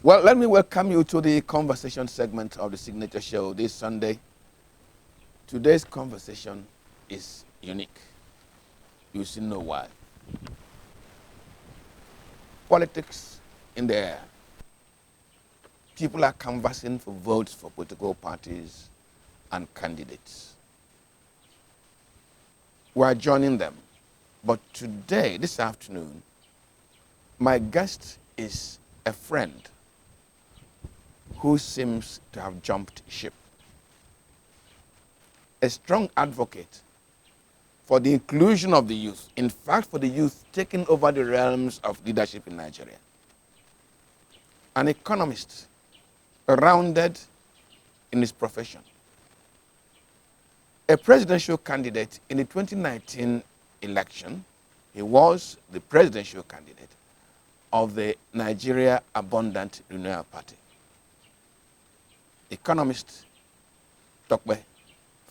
Well, let me welcome you to the conversation segment of the Signature Show this Sunday. Today's conversation is unique. You should know why. Politics in the air. People are canvassing for votes for political parties and candidates. We are joining them. But today, this afternoon, my guest is a friend who seems to have jumped ship. A strong advocate for the inclusion of the youth, in fact, for the youth taking over the realms of leadership in Nigeria. An economist, rounded in his profession. A presidential candidate in the 2019 election. He was the presidential candidate of the Nigeria Abundant Renewal Party. Economist Tope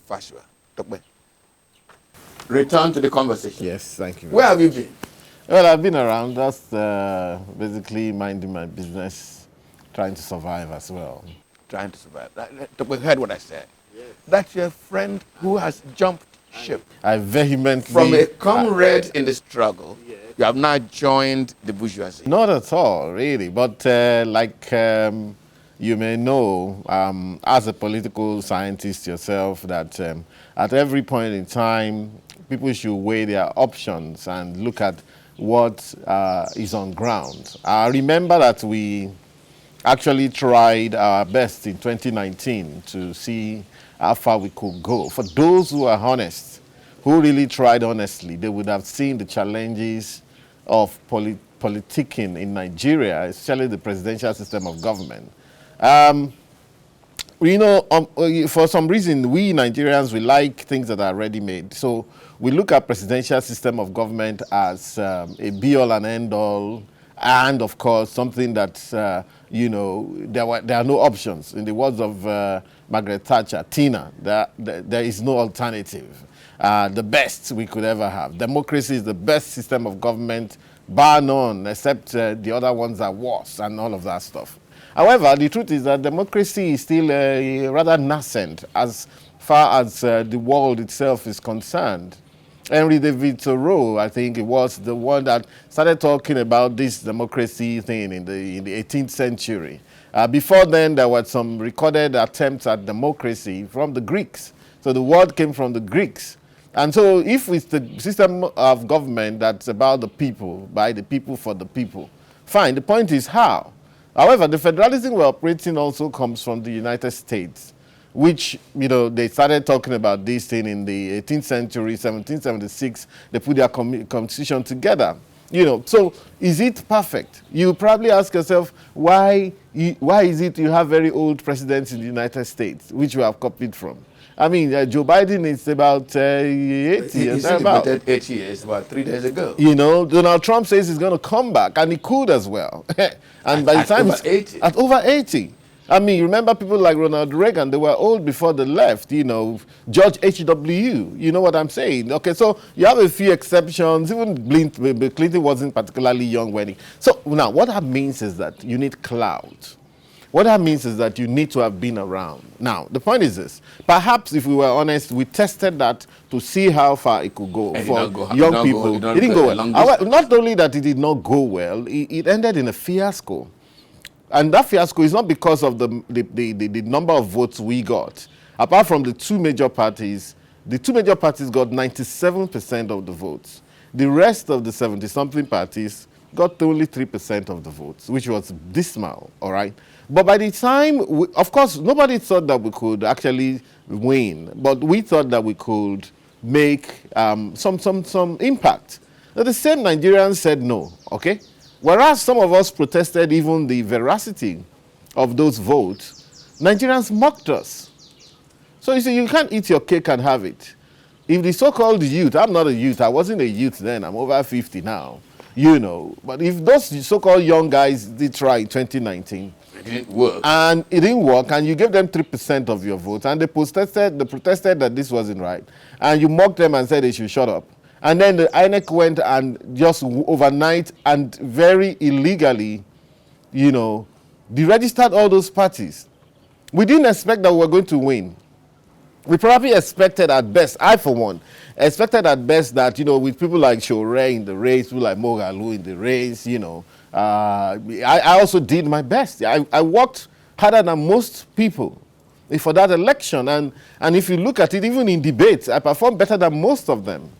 Fasua. Tope, return to the conversation. Yes, thank you. Where have you been? Well, I've been around, just basically minding my business, trying to survive as well. Trying to survive. Tope heard what I said. Yes. That's your friend who has jumped ship. I vehemently... From a comrade in the struggle, yes, you have now joined the bourgeoisie. Not at all, really. But you may know, as a political scientist yourself, that at every point in time, people should weigh their options and look at what is on ground. I remember that we actually tried our best in 2019 to see how far we could go. For those who are honest, who really tried honestly, they would have seen the challenges of politicking in Nigeria, especially the presidential system of government. For some reason, we Nigerians, we like things that are ready-made. So we look at presidential system of government as a be-all and end-all, and of course, something that, there are no options. In the words of Margaret Thatcher, Tina, there is no alternative. The best we could ever have. Democracy is the best system of government, bar none, except the other ones are worse and all of that stuff. However, the truth is that democracy is still rather nascent as far as the world itself is concerned. Henry David Thoreau, I think it was the one that started talking about this democracy thing in the 18th century. Before then, there were some recorded attempts at democracy from the Greeks. So the word came from the Greeks. And so if it's the system of government that's about the people, by the people, for the people, fine. The point is how. However, the federalism we're operating also comes from the United States, which, they started talking about this thing in the 18th century, 1776. They put their constitution together. So is it perfect? You probably ask yourself, why is it you have very old presidents in the United States, which we have copied from? I mean, Joe Biden is about 80 years. He celebrated 8 years, about 3 days ago. Donald Trump says he's going to come back, and he could as well. And by the time over 80. At over 80. I mean, you remember people like Ronald Reagan, they were old before they left, George H.W., you know what I'm saying? Okay, so you have a few exceptions. Even Clinton wasn't particularly young when he... So now, what that means is that you need clout. What that means is that you need to have been around. Now, the point is this. Perhaps, if we were honest, we tested that to see how far it could go for young people. It didn't go well. Not only that it did not go well, it ended in a fiasco. And that fiasco is not because of the number of votes we got. Apart from the two major parties got 97% of the votes. The rest of the 70-something parties got only 3% of the votes, which was dismal, all right? But by the time, of course, nobody thought that we could actually win, but we thought that we could make some impact. Now, the same Nigerians said no, okay? Whereas some of us protested even the veracity of those votes, Nigerians mocked us. So you see, you can't eat your cake and have it. If the so-called youth, I'm not a youth, I wasn't a youth then, I'm over 50 now, but if those so-called young guys did try in 2019, it didn't work. And it didn't work, and you gave them 3% of your votes, and they protested that this wasn't right, and you mocked them and said they should shut up. And then the INEC went and just overnight and very illegally, deregistered all those parties. We didn't expect that we were going to win. We probably expected at best, I for one, expected at best that, with people like Shore in the race, people like Mogalu in the race, I also did my best. I worked harder than most people for that election. And if you look at it, even in debates, I performed better than most of them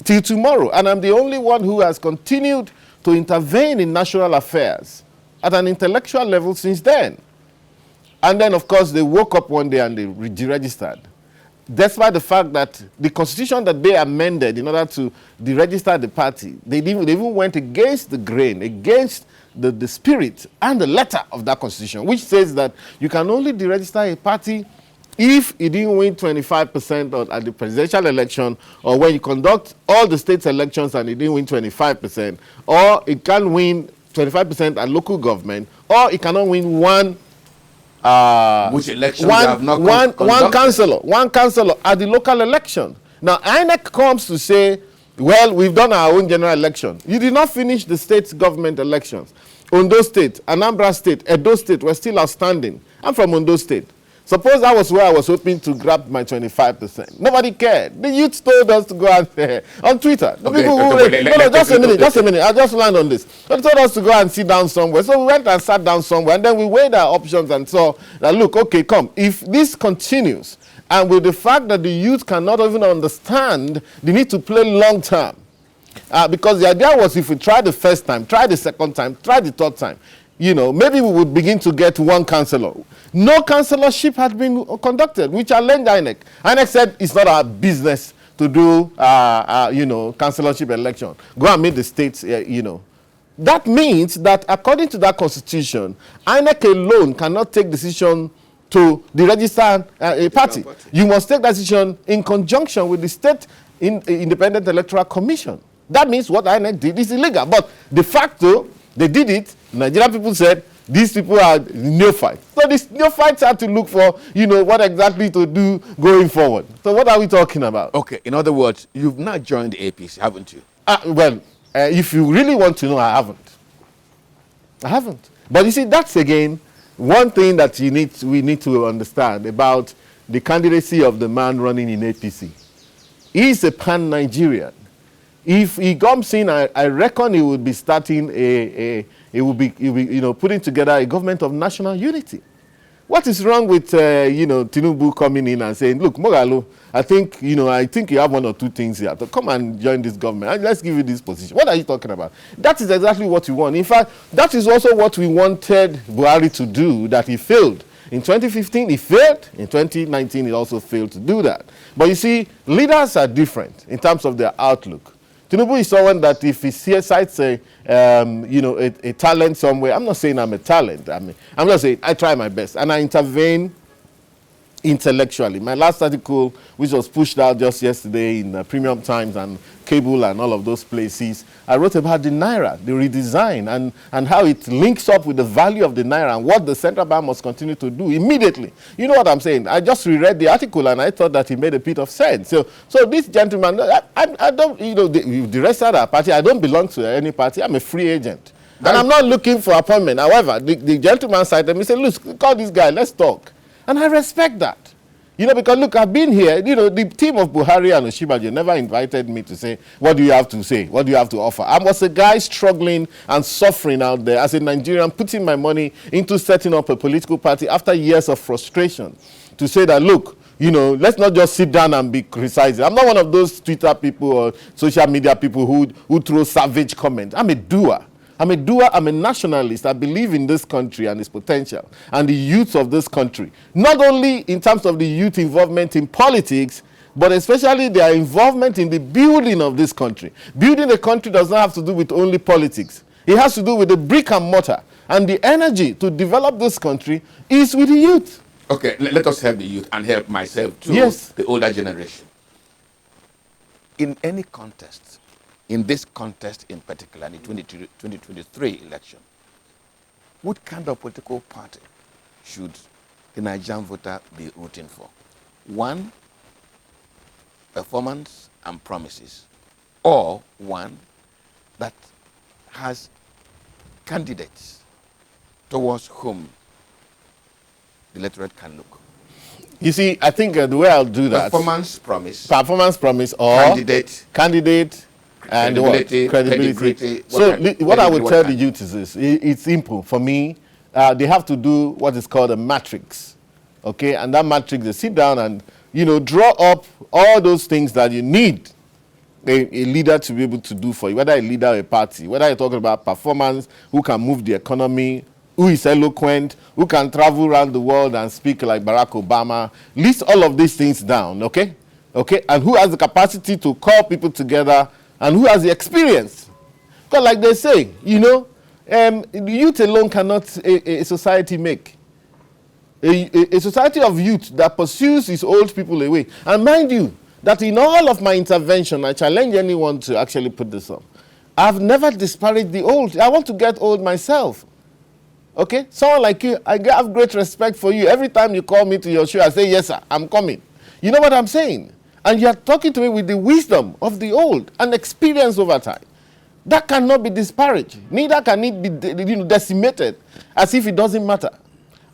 till tomorrow. And I'm the only one who has continued to intervene in national affairs at an intellectual level since then. And then, of course, they woke up one day and they deregistered. Despite the fact that the constitution that they amended in order to deregister the party, they even went against the grain, against the spirit and the letter of that constitution, which says that you can only deregister a party if it didn't win 25% at the presidential election, or when you conduct all the state elections and it didn't win 25%, or it can win 25% at local government, or it cannot win one which election have not one councillor at the local election. Now INEC comes to say, well, we've done our own general election. You did not finish the state government elections. Ondo State, Anambra State, Edo State were still outstanding. I'm from Ondo State. Suppose that was where I was hoping to grab my 25%. Nobody cared. The youth told us to go out there on Twitter. The people who just a minute. I'll just land on this. They told us to go and sit down somewhere. So we went and sat down somewhere, and then we weighed our options and saw that, look, okay, come. If this continues, and with the fact that the youth cannot even understand the need to play long term, because the idea was if we try the first time, try the second time, try the third time, maybe we would begin to get one councillor. No councillorship had been conducted, which challenged INEC. INEC said it's not our business to do, councillorship election. Go and meet the states, That means that according to that constitution, INEC alone cannot take decision to deregister a party. You must take that decision in conjunction with the state independent electoral commission. That means what INEC did is illegal. But de facto, they did it. Nigerian people said, these people are neophytes. So these neophytes have to look for, what exactly to do going forward. So what are we talking about? Okay, in other words, you've not joined the APC, haven't you? If you really want to know, I haven't. But you see, that's again one thing that we need to understand about the candidacy of the man running in APC. He's a pan-Nigerian. If he comes in, I reckon he would be starting he will be putting together a government of national unity. What is wrong with Tinubu coming in and saying, look, Mogalu, I think you have one or two things here. So come and join this government and let's give you this position. What are you talking about? That is exactly what we want. In fact, that is also what we wanted Buhari to do, that he failed. In 2015, he failed. In 2019, he also failed to do that. But you see, leaders are different in terms of their outlook. Tinubu is someone that if he cites a talent somewhere, I'm not saying I'm a talent. I'm just saying I try my best and I intervene intellectually. My last article, which was pushed out just yesterday in Premium Times and Cable and all of those places, I wrote about the Naira, the redesign, and how it links up with the value of the Naira and what the central bank must continue to do immediately. You know what I'm saying? I just reread the article and I thought that it made a bit of sense. So this gentleman, I don't, the rest of the party, I don't belong to any party. I'm a free agent. And I'm not looking for appointment. However, the gentleman cited me and said, look, call this guy, let's talk. And I respect that. Because look, I've been here, the team of Buhari and Oshibajo never invited me to say, what do you have to say? What do you have to offer? I was a guy struggling and suffering out there as a Nigerian, putting my money into setting up a political party after years of frustration to say that, look, let's not just sit down and be criticizing. I'm not one of those Twitter people or social media people who throw savage comments. I'm a doer. I'm a nationalist. I believe in this country and its potential and the youth of this country. Not only in terms of the youth involvement in politics, but especially their involvement in the building of this country. Building a country does not have to do with only politics. It has to do with the brick and mortar. And the energy to develop this country is with the youth. Okay, let us help the youth and help myself too, yes. The older generation. In any contest, in this contest in particular, the 2023 election, what kind of political party should the Nigerian voter be rooting for? One, performance and promises, or one that has candidates towards whom the electorate can look. You see, I think the way I'll do that. Performance promise. Performance promise or candidate and credibility. So what I would tell the youth is this. It's simple. For me, they have to do what is called a matrix. Okay? And that matrix, they sit down and, draw up all those things that you need a leader to be able to do for you, whether a leader or a party, whether you're talking about performance, who can move the economy, who is eloquent, who can travel around the world and speak like Barack Obama. List all of these things down, okay? Okay, and who has the capacity to call people together and who has the experience. Because like they say, youth alone cannot a society make. A society of youth that pursues its old people away. And mind you, that in all of my intervention, I challenge anyone to actually put this up. I've never disparaged the old. I want to get old myself. Okay? Someone like you, I have great respect for you. Every time you call me to your show, I say, yes, sir, I'm coming. You know what I'm saying? And you're talking to me with the wisdom of the old and experience over time. That cannot be disparaged. Neither can it be decimated as if it doesn't matter.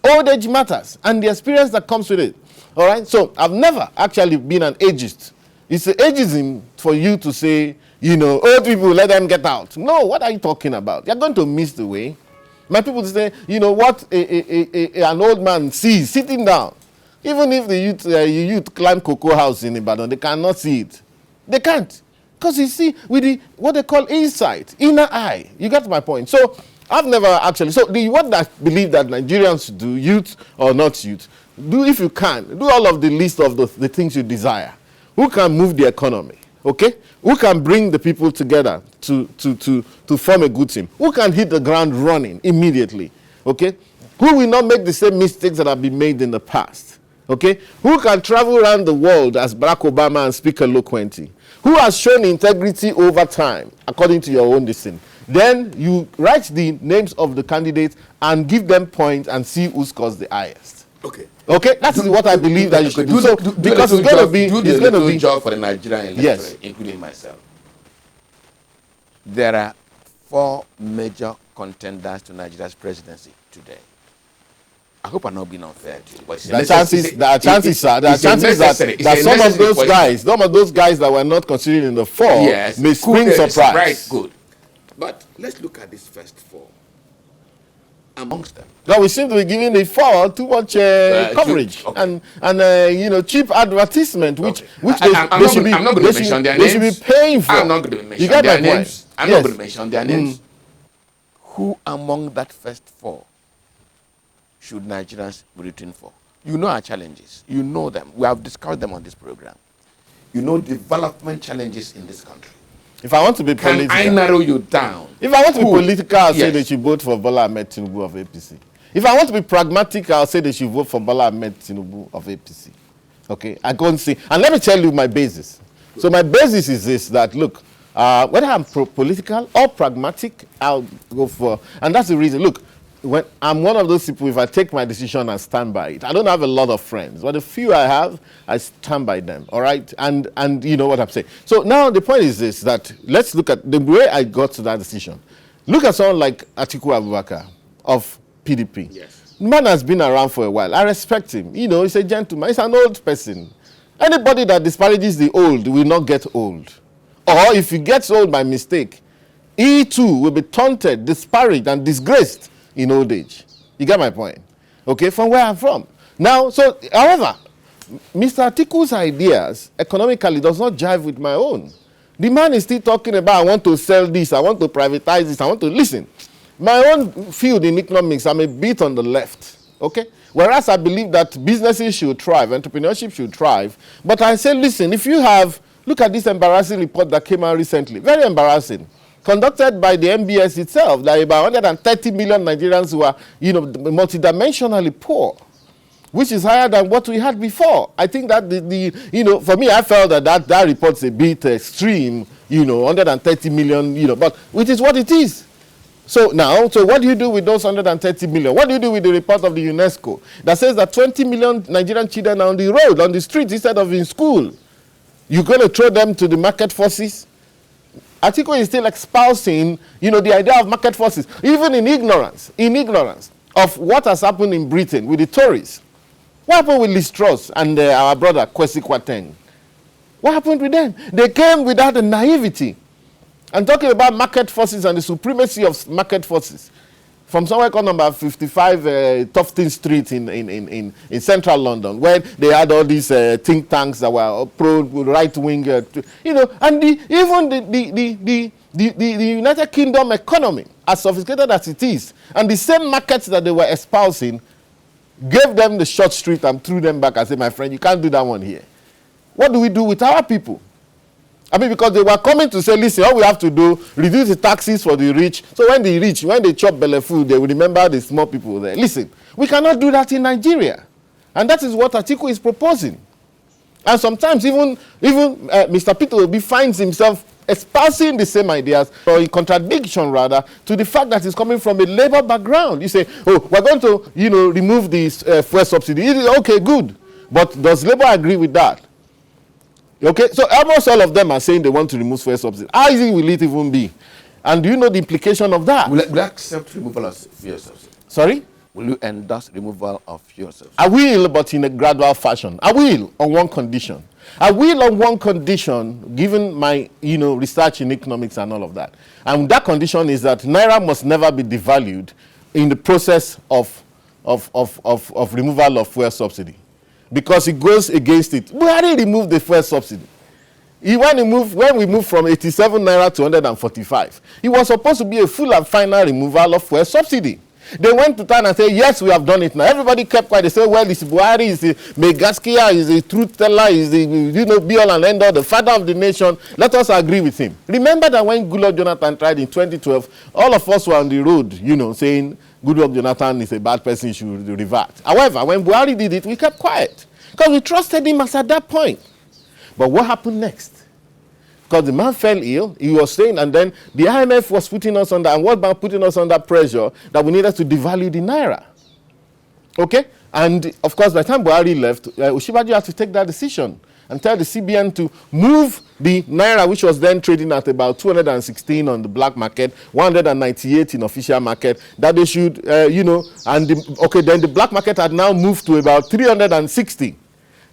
Old age matters and the experience that comes with it. All right? So I've never actually been an ageist. It's ageism for you to say, old people, let them get out. No, what are you talking about? You're going to miss the way. My people say, what an old man sees sitting down. Even if the youth climb Cocoa House in Ibadan, they cannot see it. They can't. Because you see, with what they call insight, inner eye. You get my point. So I've never actually, what I believe that Nigerians should do, youth or not youth, do if you can, do all of the list of the things you desire. Who can move the economy? Okay? Who can bring the people together to form a good team? Who can hit the ground running immediately? Okay? Who will not make the same mistakes that have been made in the past? Okay? Who can travel around the world as Barack Obama and speak eloquently? Who has shown integrity over time, according to your own decision? Then you write the names of the candidates and give them points and see who scores the highest. Okay. Okay, that's what I believe that you should do. So, because it's going to be job for the Nigerian electorate, yes, including myself. There are 4 major contenders to Nigeria's presidency today. I hope I'm not being unfair to you. But there are chances that some of those guys that were not considered in the 4 may spring surprise. Right, good. But let's look at this first 4. Amongst them. Now we seem to be giving the 4 too much coverage and cheap advertisement, which they should be paying for. I'm not going to mention their names. I'm not going to mention their names. Who among that first 4 should Nigerians be rooting for? You know our challenges. You know them. We have discussed them on this program. You know development challenges in this country. If I want to be political, can I narrow you down? If I want to be political, I'll say they should vote for Bola Ahmed Tinubu of APC. If I want to be pragmatic, I'll say they should vote for Bola Ahmed Tinubu of APC. Okay, I go and see. And let me tell you my basis. So my basis is this, that look, whether I'm political or pragmatic, I'll go for, and that's the reason. Look, when I'm one of those people, if I take my decision and stand by it, I don't have a lot of friends, but the few I have, I stand by them, all right? And you know what I'm saying. So now the point is this, that let's look at the way I got to that decision. Look at someone like Atiku Abubakar of PDP. Yes. The man has been around for a while. I respect him. He's a gentleman. He's an old person. Anybody that disparages the old will not get old. Or if he gets old by mistake, he too will be taunted, disparaged, and disgraced in old age. You get my point? Okay, from where I'm from. Now, however, Mr. Atiku's ideas economically does not jive with my own. The man is still talking about, I want to sell this, I want to privatize this, I want to listen. My own field in economics, I'm a bit on the left. Okay? Whereas I believe that businesses should thrive, entrepreneurship should thrive. But I say, listen, if you have, look at this embarrassing report that came out recently. Very embarrassing. Conducted by the MBS itself, that about 130 million Nigerians who are, multidimensionally poor, which is higher than what we had before. I think that for me, I felt that report's a bit extreme, 130 million, but it is what it is. So what do you do with those 130 million? What do you do with the report of the UNESCO that says that 20 million Nigerian children are on the road, on the streets, instead of in school? You're going to throw them to the market forces? Atiku is still espousing, the idea of market forces, even in ignorance. of what has happened in Britain with the Tories. What happened with Liz Truss and our brother Kwesi Kwarteng? What happened with them? They came without the naivety. And talking about market forces and the supremacy of market forces. From somewhere called number 55 Tufton Street in central London, where they had all these think tanks that were pro-right-wing, and even the United Kingdom economy, as sophisticated as it is, and the same markets that they were espousing, gave them the short street and threw them back and said, my friend, you can't do that one here. What do we do with our people? I mean, because they were coming to say, listen, all we have to do, reduce the taxes for the rich. So when the rich, when they chop belly food, they will remember the small people there. Listen, we cannot do that in Nigeria. And that is what Atiku is proposing. And sometimes even Mr. Peter Obi finds himself espousing the same ideas, or in contradiction rather, to the fact that he's coming from a labor background. You say, oh, we're going to, remove this fuel subsidy. Okay, good. But does labor agree with that? Okay, so almost all of them are saying they want to remove fuel subsidy. How easy will it even be? And do you know the implication of that? Will you accept removal of fuel subsidy? Sorry? Will you endorse removal of fuel subsidy? I will, but in a gradual fashion. I will, on one condition. I will on one condition, given my research in economics and all of that. And that condition is that Naira must never be devalued in the process of removal of fuel subsidy. Because it goes against it. Buhari removed the fuel subsidy. When we moved from 87 Naira to 145, it was supposed to be a full and final removal of fuel subsidy. They went to town and said, yes, we have done it now. Everybody kept quiet. They said, well, it's Buhari, is the Megaskia, is the truth teller, is the be all and end all, the father of the nation. Let us agree with him. Remember that when Goodluck Jonathan tried in 2012, all of us were on the road, saying Goodluck Jonathan is a bad person, he should revert. However, when Buhari did it, we kept quiet because we trusted him as at that point. But what happened next? Because the man fell ill, he was saying, and then the IMF was putting us under, and World Bank putting us under pressure that we needed to devalue the Naira. Okay? And of course, by the time Buhari left, Osinbajo had to take that decision and tell the CBN to move the Naira, which was then trading at about 216 on the black market, 198 in official market, that they should, then the black market had now moved to about 360.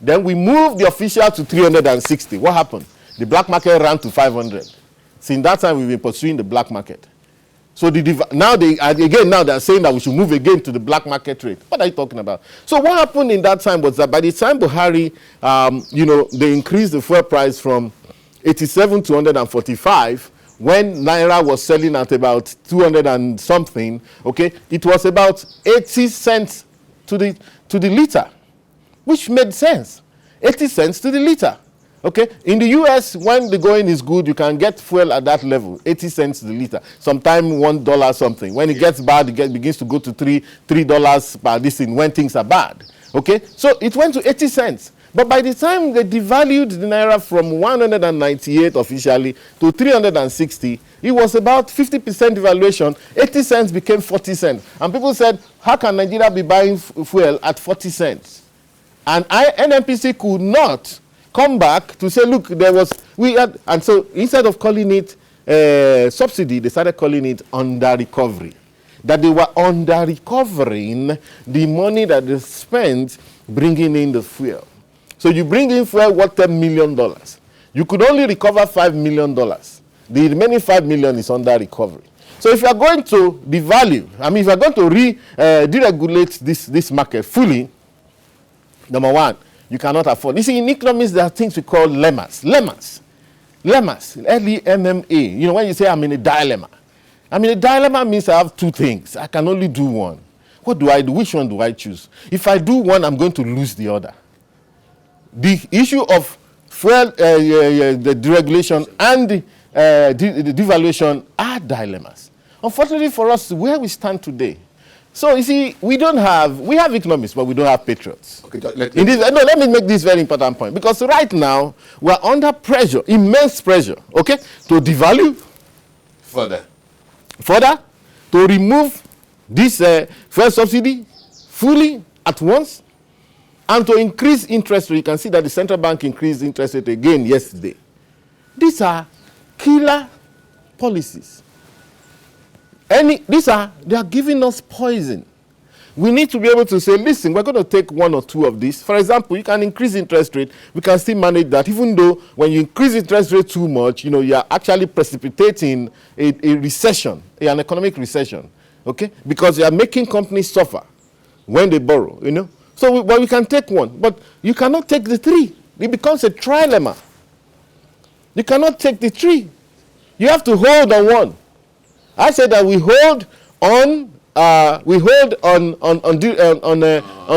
Then we moved the official to 360. What happened? The black market ran to 500. Since that time, we've been pursuing the black market. So now they're saying that we should move again to the black market rate. What are you talking about? So what happened in that time was that by the time Buhari, they increased the fuel price from 87 to 145, when Naira was selling at about 200 and something, okay, it was about 80 cents to the liter, which made sense. 80 cents to the liter. Okay, in the US, when the going is good, you can get fuel at that level, 80 cents the liter, sometimes $1 something. When it gets bad, it begins to go to $3 per listen when things are bad. Okay, so it went to 80 cents. But by the time they devalued the Naira from 198 officially to 360, it was about 50% devaluation. 80 cents became 40 cents. And people said, how can Nigeria be buying fuel at 40 cents? And NNPC could not come back to say, look, and so instead of calling it subsidy, they started calling it under recovery. That they were under recovering the money that they spent bringing in the fuel. So you bring in fuel worth $10 million. You could only recover $5 million. The remaining $5 million is under recovery. So if you are going to devalue, if you are going to deregulate this market fully, number one, you cannot afford. You see, in economics, there are things we call lemmas. L-E-M-M-A. When you say I'm in a dilemma. A dilemma means I have two things. I can only do one. What do I do? Which one do I choose? If I do one, I'm going to lose the other. The issue of fuel, the deregulation and the devaluation are dilemmas. Unfortunately for us, where we stand today, so you see, we have economists, but we don't have patriots. Okay, let me make this very important point, because right now we're under pressure, immense pressure, okay, to devalue further, to remove this fuel subsidy fully at once, and to increase interest rate. You can see that the central bank increased interest rate again yesterday. These are killer policies. They are giving us poison. we need to be able to say, listen, we're going to take one or two of these. For example, you can increase interest rate. We can still manage that, even though when you increase interest rate too much, you know, you are actually precipitating a recession, an economic recession, okay? Because you are making companies suffer when they borrow, you know? So, well, we can take one, but you cannot take the three. It becomes a trilemma. You cannot take the three. You have to hold on one. I said that we hold on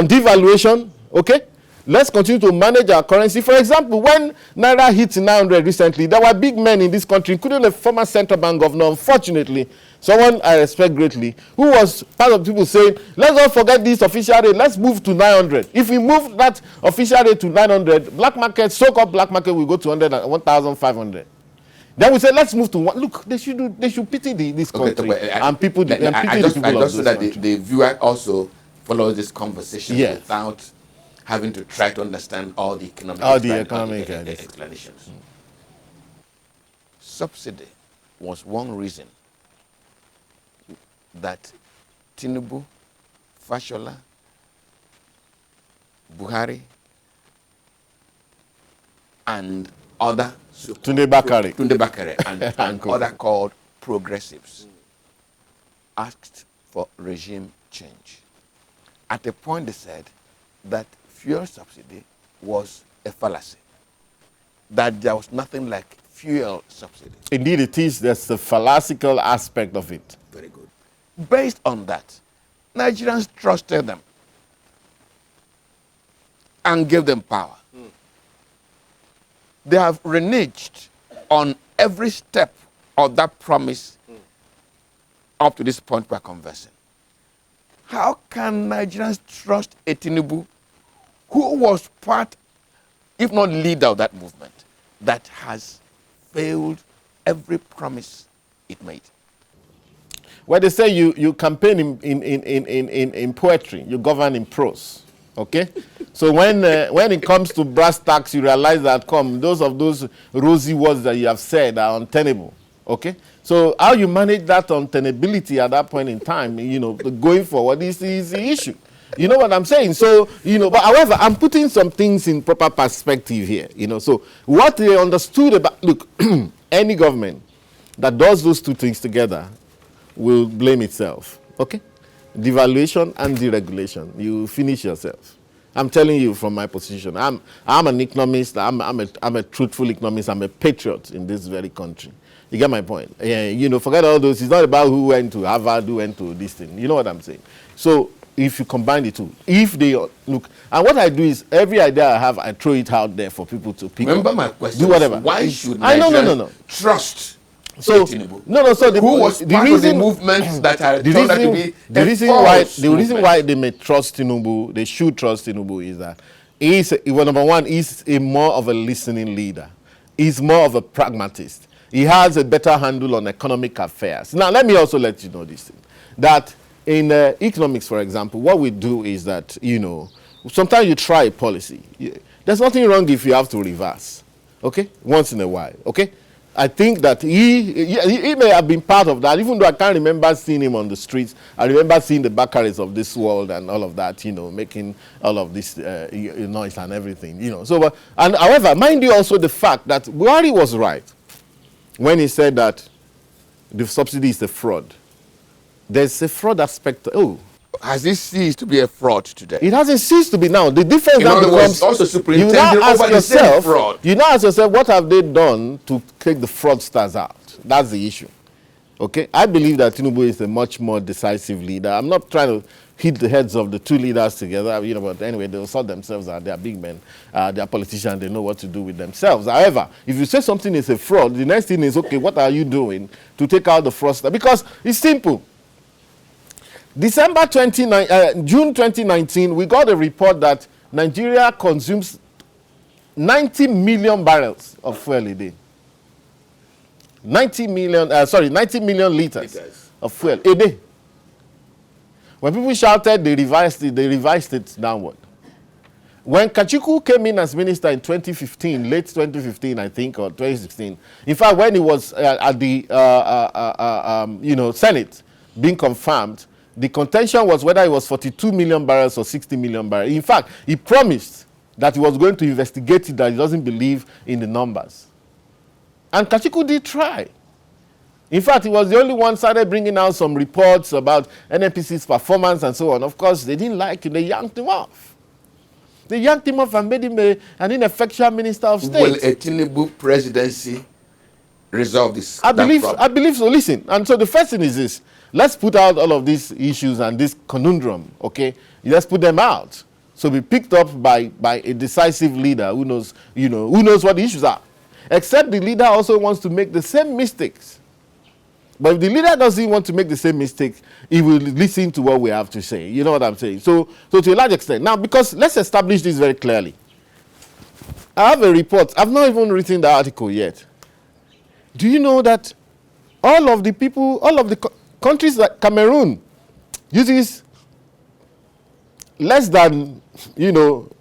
devaluation, okay? Let's continue to manage our currency. For example, when Naira hit 900 recently, there were big men in this country, including a former central bank governor, unfortunately, someone I respect greatly, who was part of people saying, let's not forget this official rate, let's move to 900. If we move that official rate to 900, black market, so-called black market will go to 1,500. Then we say, let's move to one. Look, they should pity this country and people. I just so that the viewer also follows this conversation without having to try to understand all the economic explanations. Subsidy was one reason that Tinubu, Fashola, Buhari, and other Tunde Bakare and other called progressives asked for regime change. At a point they said that fuel subsidy was a fallacy, that there was nothing like fuel subsidy. Indeed it is. There's the fallacical aspect of it. Very good. Based on that, Nigerians trusted them and gave them power. They have reneged on every step of that promise up to this point we're conversing. How can Nigerians trust a Tinubu who was part, if not leader of that movement, that has failed every promise it made? Well, they say you campaign in poetry, you govern in prose. Okay, so when it comes to brass tacks, you realize that those rosy words that you have said are untenable. Okay, so how you manage that untenability at that point in time, you know, going forward is the issue. You know what I'm saying? So, you know, but however, I'm putting some things in proper perspective here. You know, so what they understood about, look, any government that does those two things together will blame itself. Okay. Devaluation and deregulation, you finish yourself. I'm telling you from my position. I'm an economist. I'm a truthful economist. I'm a patriot in this very country. You get my point? You know, forget all those. It's not about who went to Harvard, who went to this thing. You know what I'm saying? So if you combine the two, if they look, and what I do is every idea I have, I throw it out there for people to pick. Remember up, my question. Do whatever. Why should Nigerians trust? So Tinubu? So who was part of the movements that are the reason why they may trust Tinubu, they should trust Tinubu, is that number one, he's more of a listening leader. He's more of a pragmatist. He has a better handle on economic affairs. Now, let me also let you know this thing, that in economics, for example, what we do is that, you know, sometimes you try a policy. There's nothing wrong if you have to reverse, okay, once in a while, okay? I think that he may have been part of that, even though I can't remember seeing him on the streets. I remember seeing the Bakaris of this world and all of that, you know, making all of this noise and everything, you know. So, and however, mind you also the fact that Buhari was right when he said that the subsidy is a fraud. There's a fraud aspect. Has this ceased to be a fraud today? It hasn't ceased to be now. The difference now becomes also superintending over the same fraud. You now ask yourself, what have they done to take the fraudsters out? That's the issue. Okay? I believe that Tinubu is a much more decisive leader. I'm not trying to hit the heads of the two leaders together, you know, but anyway, they'll sort themselves out. They are big men. They are politicians. They know what to do with themselves. However, if you say something is a fraud, the next thing is, okay, what are you doing to take out the fraudster? Because it's simple. June 2019, we got a report that Nigeria consumes 90 million barrels of fuel a day. 90 million liters of fuel a day. When people shouted, they revised it downward. When Kachiku came in as minister in 2015, late 2015, I think, or 2016, in fact, when he was at the Senate being confirmed, The contention was whether it was 42 million barrels or 60 million barrels. In fact, he promised that he was going to investigate it, that he doesn't believe in the numbers. And Kachiku did try. In fact, he was the only one started bringing out some reports about NNPC's performance and so on. Of course, they didn't like him. They yanked him off. They yanked him off and made him an ineffectual minister of state. Will a Tinubu presidency resolve this? I believe so. Listen, and so the first thing is this. Let's put out all of these issues and this conundrum, okay? Let's put them out. So be picked up by a decisive leader who knows, who knows what the issues are. Except the leader also wants to make the same mistakes. But if the leader doesn't want to make the same mistakes, he will listen to what we have to say. You know what I'm saying? So to a large extent. Now, because let's establish this very clearly. I have a report. I've not even written the article yet. Do you know that all of the countries like Cameroon uses less than,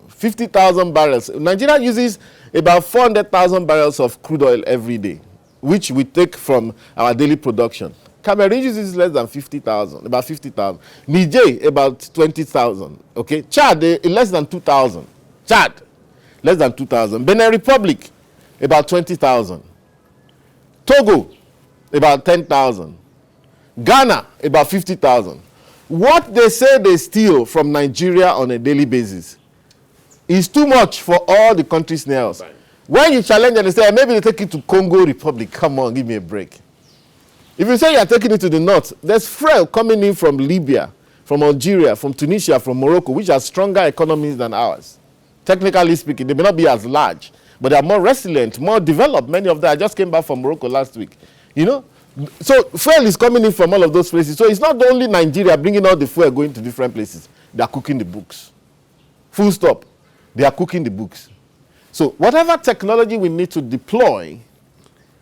50,000 barrels. Nigeria uses about 400,000 barrels of crude oil every day, which we take from our daily production. Cameroon uses less than 50,000, about 50,000. Niger, about 20,000. Okay, Chad, less than 2,000. Chad, less than 2,000. Benin Republic, about 20,000. Togo, about 10,000. Ghana, about 50,000. What they say they steal from Nigeria on a daily basis is too much for all the countries near us. Right. When you challenge them, they say, maybe they take it to Congo Republic. Come on, give me a break. If you say you're taking it to the north, there's fuel coming in from Libya, from Algeria, from Tunisia, from Morocco, which are stronger economies than ours. Technically speaking, they may not be as large, but they are more resilient, more developed. Many of them, I just came back from Morocco last week. So fuel is coming in from all of those places. So it's not only Nigeria bringing all the fuel going to different places. They are cooking the books. Full stop. They are cooking the books. So whatever technology we need to deploy,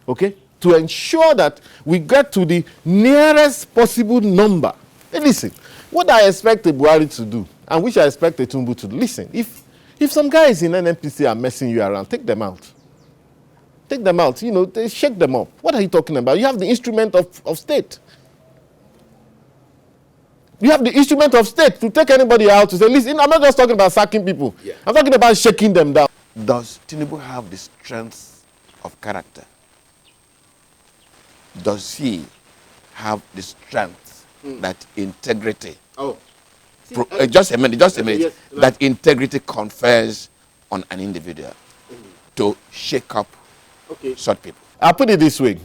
okay, to ensure that we get to the nearest possible number. Hey, listen, what I expect a Buhari to do, and which I expect a Tinubu to do, listen, if some guys in NNPC are messing you around, take them out. Take them out, they shake them up. What are you talking about? You have the instrument of state. You have the instrument of state to take anybody out to say, listen, I'm not just talking about sacking people. Yeah. I'm talking about shaking them down. Does Tinubu have the strength of character? Does he have the strength, that integrity? Just a minute. Yes, that integrity confers on an individual to shake up short people. I'll put it this way.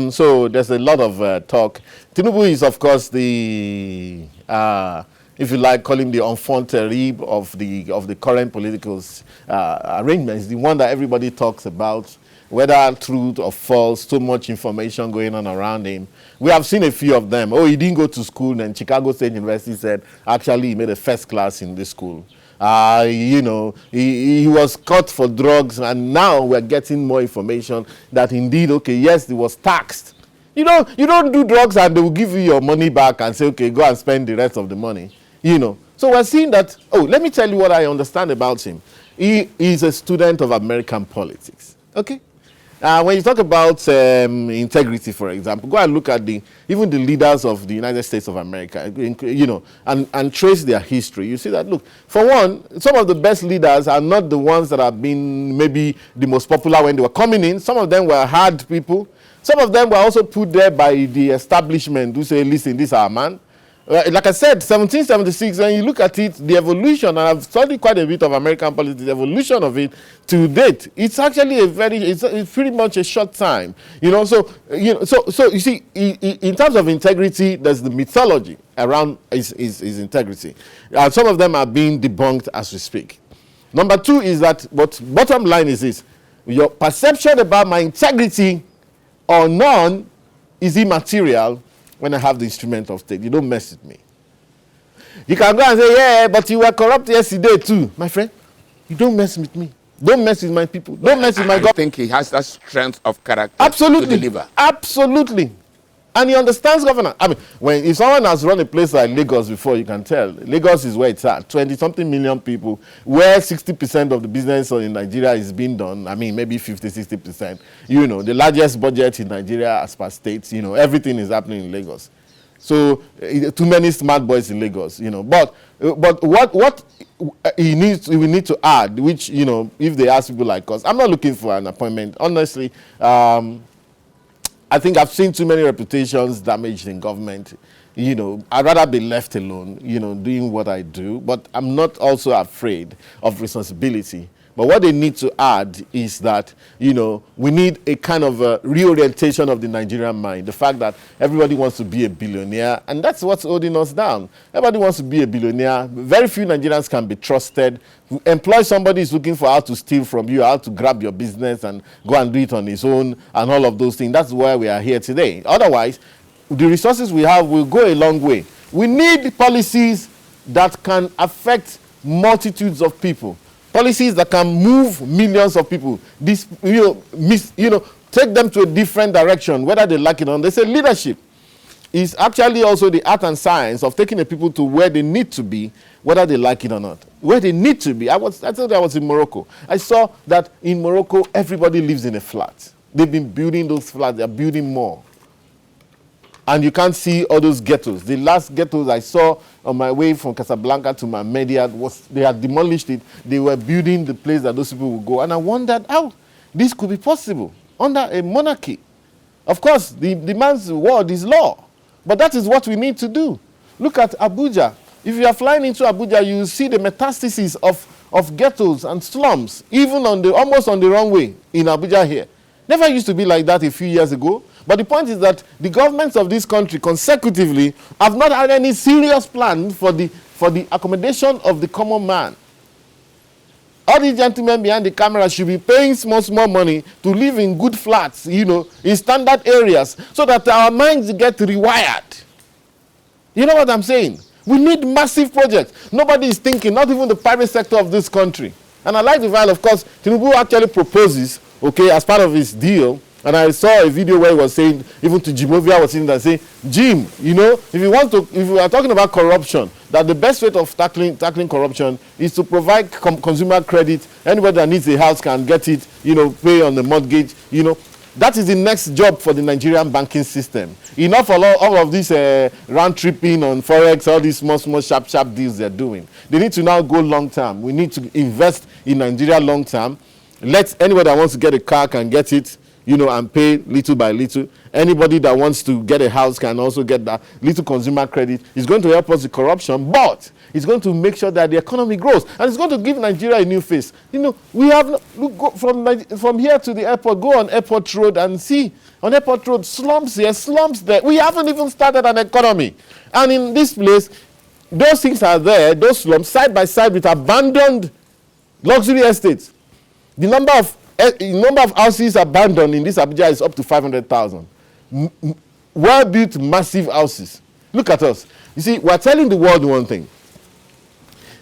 So there's a lot of talk. Tinubu is, of course, the, if you like, call him the enfant terrible of the current political arrangements, the one that everybody talks about, whether truth or false, so much information going on around him. We have seen a few of them. Oh, he didn't go to school, and Chicago State University said, actually, he made a first class in this school. He was caught for drugs, and now we're getting more information that indeed, okay, yes, he was taxed. You don't do drugs and they will give you your money back and say, okay, go and spend the rest of the money. So we're seeing that. Let me tell you what I understand about him. He is a student of American politics. Okay? When you talk about integrity, for example, go and look at even the leaders of the United States of America, and trace their history. You see that, look, for one, some of the best leaders are not the ones that have been maybe the most popular when they were coming in. Some of them were hard people. Some of them were also put there by the establishment who say, listen, this is our man. Like I said, 1776, when you look at it, the evolution, and I've studied quite a bit of American politics, the evolution of it to date, it's actually it's pretty much a short time. So you see, in terms of integrity, there's the mythology around his integrity. Some of them are being debunked as we speak. Number two is that, bottom line is this, your perception about my integrity or none is immaterial when I have the instrument of state. You don't mess with me. You can go and say, yeah, but you were corrupt yesterday too. My friend, you don't mess with me. Don't mess with my people. Don't mess with my God. I think he has that strength of character to deliver. Absolutely. And he understands governance. I mean, if someone has run a place like Lagos before, you can tell. Lagos is where it's at. 20-something million people, where 60% of the business in Nigeria is being done. I mean, maybe 50-60%. The largest budget in Nigeria as per states. Everything is happening in Lagos. So too many smart boys in Lagos, But what we need to add, which if they ask people like us, I'm not looking for an appointment. Honestly, I think I've seen too many reputations damaged in government. I'd rather be left alone, doing what I do. But I'm not also afraid of responsibility. But what they need to add is that, we need a kind of a reorientation of the Nigerian mind. The fact that everybody wants to be a billionaire, and that's what's holding us down. Everybody wants to be a billionaire. Very few Nigerians can be trusted. Employ somebody who's looking for how to steal from you, how to grab your business and go and do it on his own, and all of those things. That's why we are here today. Otherwise, the resources we have will go a long way. We need policies that can affect multitudes of people. Policies that can move millions of people. Take them to a different direction, whether they like it or not. They say leadership is actually also the art and science of taking the people to where they need to be, whether they like it or not. Where they need to be. I thought I was in Morocco. I saw that in Morocco, everybody lives in a flat. They've been building those flats. They're building more. And you can't see all those ghettos. The last ghettos I saw on my way from Casablanca to Mahmedia they had demolished it. They were building the place that those people would go. And I wondered how this could be possible under a monarchy. Of course, the man's word is law. But that is what we need to do. Look at Abuja. If you are flying into Abuja, you will see the metastasis of ghettos and slums, even almost on the runway in Abuja here. Never used to be like that a few years ago. But the point is that the governments of this country consecutively have not had any serious plan for the accommodation of the common man. All these gentlemen behind the camera should be paying small money to live in good flats, in standard areas, so that our minds get rewired. You know what I'm saying? We need massive projects. Nobody is thinking, not even the private sector of this country. And I like the fact, of course, Tinubu actually proposes, as part of his deal. And I saw a video where he was saying, even to Jimovia was saying, Jim, if you are talking about corruption, that the best way of tackling corruption is to provide consumer credit. Anybody that needs a house can get it, pay on the mortgage, That is the next job for the Nigerian banking system. Enough of all of this round tripping on Forex, all these small, sharp deals they're doing. They need to now go long term. We need to invest in Nigeria long term. Let anybody that wants to get a car can get it. And pay little by little. Anybody that wants to get a house can also get that little consumer credit. It's going to help us with corruption, but it's going to make sure that the economy grows. And it's going to give Nigeria a new face. We have, from here to the airport, go on Airport Road and see. On Airport Road, slums here, slums there. We haven't even started an economy. And in this place, those things are there, those slums, side by side with abandoned luxury estates. The number of houses abandoned in this Abuja is up to 500,000. Well-built, massive houses. Look at us. You see, we're telling the world one thing.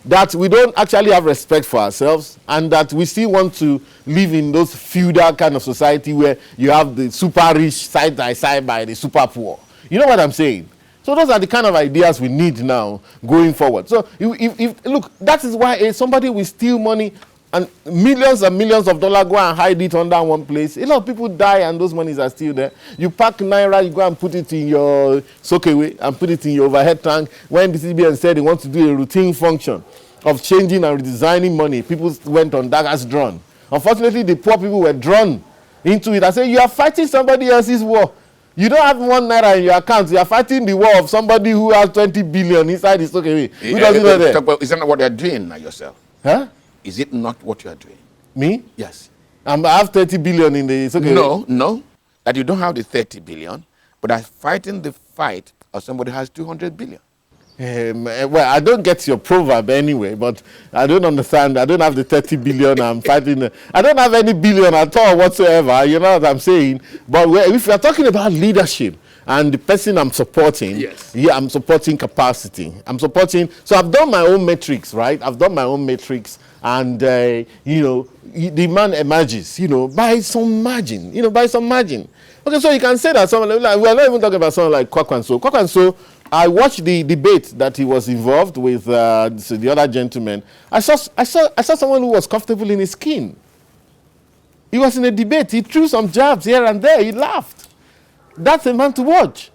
That we don't actually have respect for ourselves, and that we still want to live in those feudal kind of society where you have the super rich side by side by the super poor. You know what I'm saying? So those are the kind of ideas we need now going forward. So look, that is why somebody will steal money and millions of dollars, go and hide it under one place. A lot of people die and those monies are still there. You pack Naira, you go and put it in your soakaway and put it in your overhead tank. When the CBN said they want to do a routine function of changing and redesigning money, people went on daggers drawn. Unfortunately, the poor people were drawn into it. I say, you are fighting somebody else's war. You don't have 1 naira in your account. You are fighting the war of somebody who has 20 billion inside his soakaway. Who doesn't know that? Isn't that what you're doing now yourself? Huh? Is it not what you are doing? Me? Yes. I have 30 billion in the... Okay. No. That you don't have the 30 billion, but I'm fighting the fight of somebody who has 200 billion. Well, I don't get your proverb anyway, but I don't understand. I don't have the 30 billion. I'm fighting. I don't have any billion at all whatsoever. You know what I'm saying? But if you're talking about leadership, and the person I'm supporting, yes. Yeah, I'm supporting capacity. So I've done my own metrics, right? I've done my own metrics. And, the man emerges, by some margin, Okay, so you can say that someone, we're not even talking about someone like Kwakwanso. Kwakwanso, I watched the debate that he was involved with the other gentleman. I saw someone who was comfortable in his skin. He was in a debate. He threw some jabs here and there. He laughed. That's a man to watch.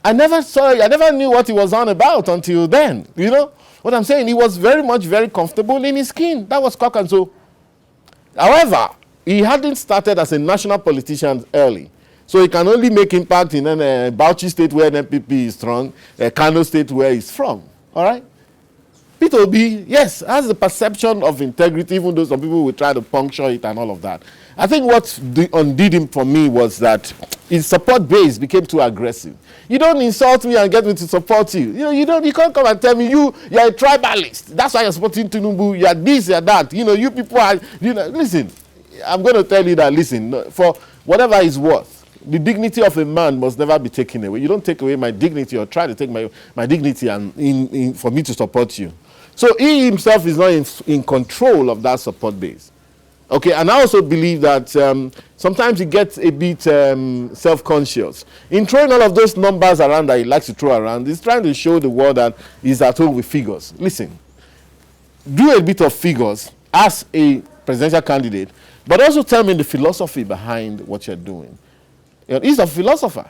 I never saw it. I never knew what he was on about until then. You know what I'm saying? He was very comfortable in his skin. That was cock and so. However, he hadn't started as a national politician early. So he can only make impact in Bauchi State where NPP is strong, Kano State where he's from. All right? Peter Obi, yes, has the perception of integrity, even though some people will try to puncture it and all of that. I think what undid him for me was that his support base became too aggressive. You don't insult me and get me to support you. You can't come and tell me you're a tribalist. That's why you're supporting Tinubu. You're this, you're that. You people are, listen, I'm going to tell you that, listen, for whatever it's worth, the dignity of a man must never be taken away. You don't take away my dignity or try to take my dignity and for me to support you. So he himself is not in control of that support base. Okay, and I also believe that sometimes he gets a bit self-conscious. In throwing all of those numbers around that he likes to throw around, he's trying to show the world that he's at home with figures. Listen, do a bit of figures as a presidential candidate, but also tell me the philosophy behind what you're doing. He's a philosopher.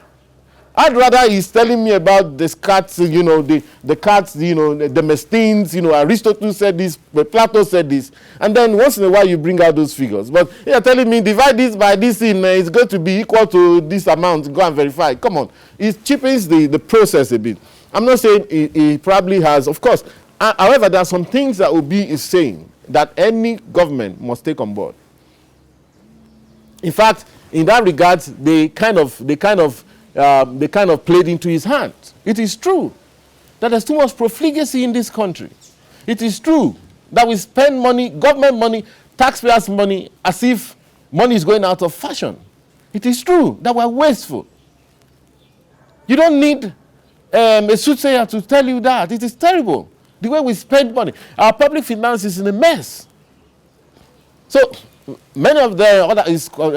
I'd rather he's telling me about the cats, the cats, the Demosthenes, Aristotle said this, Plato said this, and then once in a while you bring out those figures. But you're telling me divide this by this thing, it's going to be equal to this amount, go and verify. Come on. It cheapens the process a bit. I'm not saying he probably has, of course. However, there are some things that Obi is saying that any government must take on board. In fact, in that regard, they kind of played into his hand. It is true that there's too much profligacy in this country. It is true that we spend money, government money, taxpayers' money, as if money is going out of fashion. It is true that we're wasteful. You don't need a soothsayer to tell you that. It is terrible, the way we spend money. Our public finance is in a mess. So many of the other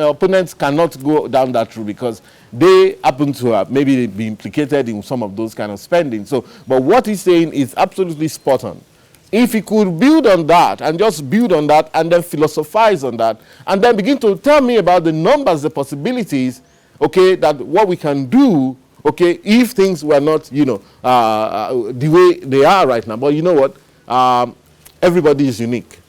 opponents cannot go down that route because they happen to have maybe be implicated in some of those kind of spending. So, but what he's saying is absolutely spot on. If he could build on that and just build on that and then philosophize on that and then begin to tell me about the numbers, the possibilities, okay, that what we can do, okay, if things were not, the way they are right now. But you know what? Everybody is unique.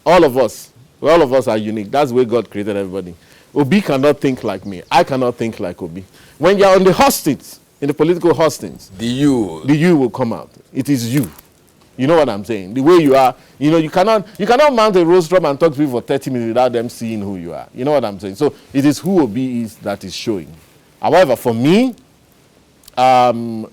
All of us are unique. That's the way God created everybody. Obi cannot think like me. I cannot think like Obi. When you're on the hustings, in the political hustings, the you will come out. It is you. You know what I'm saying? The way you are, you cannot mount a rostrum and talk to people for 30 minutes without them seeing who you are. You know what I'm saying? So it is who Obi is that is showing. However, for me, it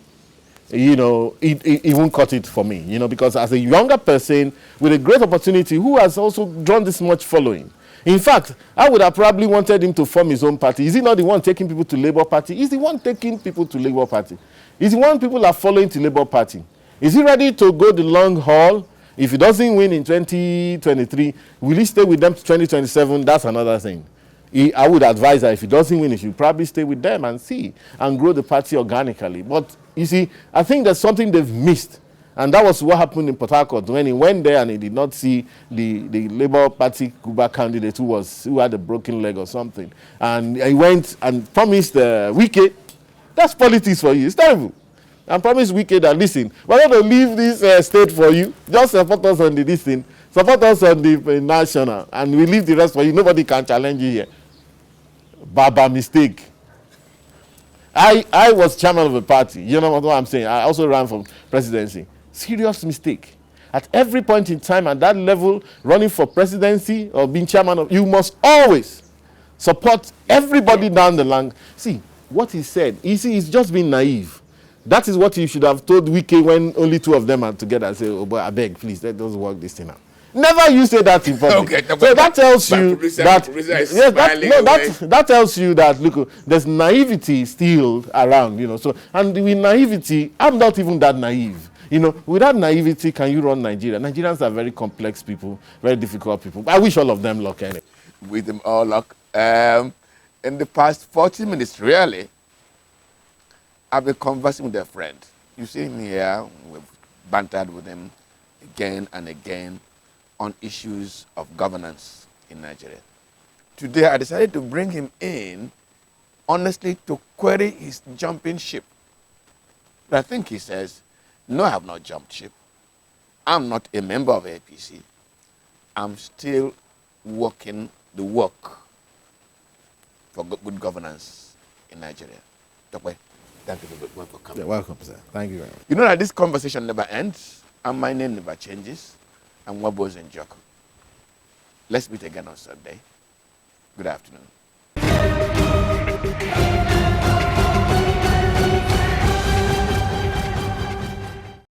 won't cut it for me, because as a younger person with a great opportunity who has also drawn this much following. In fact, I would have probably wanted him to form his own party. Is he not the one taking people to Labour Party? He's the one taking people to Labour Party. He's the one people are following to Labour Party. Is he ready to go the long haul? If he doesn't win in 2023, will he stay with them to 2027? That's another thing. I would advise that if he doesn't win, he should probably stay with them and see and grow the party organically. But you see, I think there's something they've missed. And that was what happened in Port Harcourt when he went there and he did not see the Labour Party Cuba candidate who had a broken leg or something. And he went and promised Wike. That's politics for you. It's terrible. And promised Wike that, listen, we're going to leave this state for you. Just support us on this thing. Support us on the national. And we leave the rest for you. Nobody can challenge you here. Baba mistake. I was chairman of a party. You know what I'm saying? I also ran for presidency. Serious mistake. At every point in time, at that level, running for presidency or being chairman of, you must always support everybody down the line. See, what he said, he's just being naive. That is what he should have told Wike when only two of them are together and say, oh boy, I beg, please, let us work this thing out. Never you say that in public. Okay, so that tells you that tells you that look, there's naivety still around, So, and with naivety, I'm not even that naive. Without naivety, can you run Nigeria? Nigerians are very complex people, very difficult people. I wish all of them luck anyway. With them all luck. In the past 40 minutes, really, I've been conversing with a friend. You see him here, we've bantered with him again and again on issues of governance in Nigeria. Today, I decided to bring him in, honestly, to query his jumping ship But I think he says, no, I have not jumped ship. I'm not a member of APC. I'm still working the work for good governance in Nigeria. Tope, thank you very much for coming. You're welcome, sir. Thank you very much. You know that this conversation never ends, and my name never changes. I'm Wabos Njoku. Let's meet again on Sunday. Good afternoon.